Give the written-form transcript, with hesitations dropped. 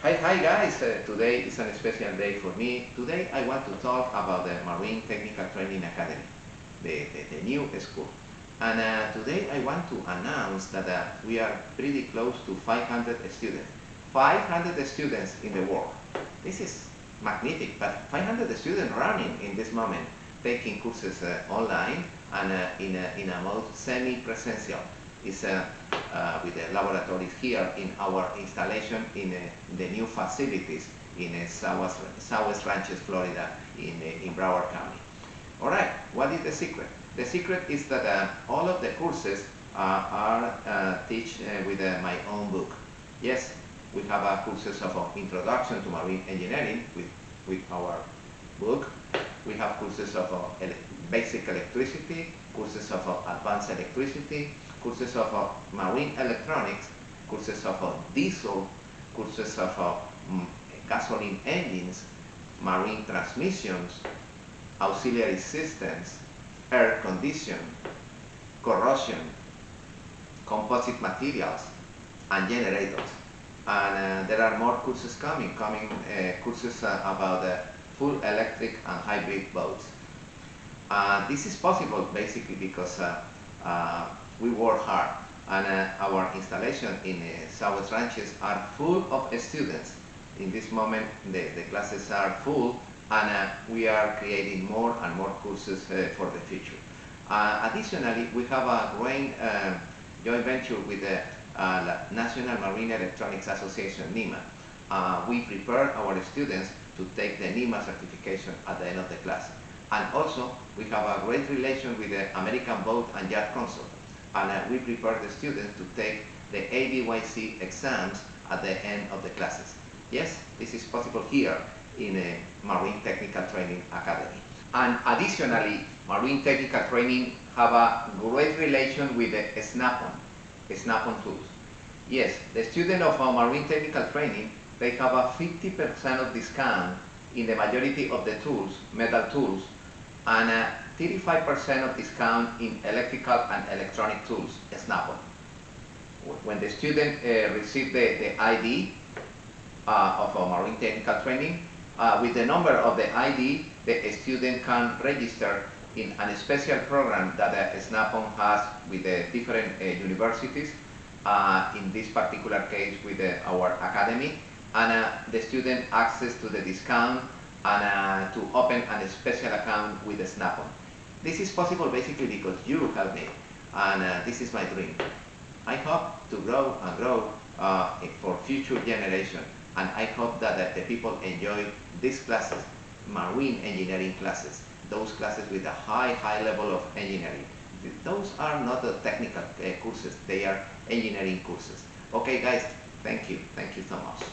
Hi guys, today is a special day for me. Today I want to talk about the Marine Technical Training Academy, the new school. And today I want to announce that we are pretty close to 500 students. 500 students in the world. This is magnific, but 500 students running in this moment, taking courses online and in a mode semi-presential. It's with the laboratories here in our installation in the new facilities in Southwest Ranches, Florida, in Broward County. All right, what is the secret? The secret is that all of the courses are taught with my own book. Yes, we have courses of Introduction to Marine Engineering with our book. We have courses of basic electricity, courses of advanced electricity, courses of marine electronics, courses of diesel, courses of gasoline engines, marine transmissions, auxiliary systems, air condition, corrosion, composite materials, and generators. And there are more courses coming courses about full electric and hybrid boats. This is possible basically because we work hard, and our installation in Southwest Ranches are full of students. In this moment the classes are full, and we are creating more and more courses for the future. Additionally, we have a growing joint venture with the National Marine Electronics Association, NEMA. We prepare our students to take the NEMA certification at the end of the class. And also, we have a great relation with the American Boat and Yacht Council. And we prepare the students to take the ABYC exams at the end of the classes. Yes, this is possible here in a Marine Technical Training Academy. And additionally, Marine Technical Training have a great relation with the Snap-on tools. Yes, the student of Marine Technical Training, they have a 50% of discount in the majority of the tools, metal tools, and 35% of discount in electrical and electronic tools, Snap-on. When the student receives the ID of Marine Technical Training, with the number of the ID, the student can register in a special program that Snap-on has with the different universities, in this particular case with our academy, and the student access to the discount and to open a special account with the Snap-on. This is possible basically because you help me, and this is my dream. I hope to grow and grow for future generation, and I hope that the people enjoy these classes, marine engineering classes, those classes with a high level of engineering. Those are not the technical courses, they are engineering courses. Okay guys, thank you so much.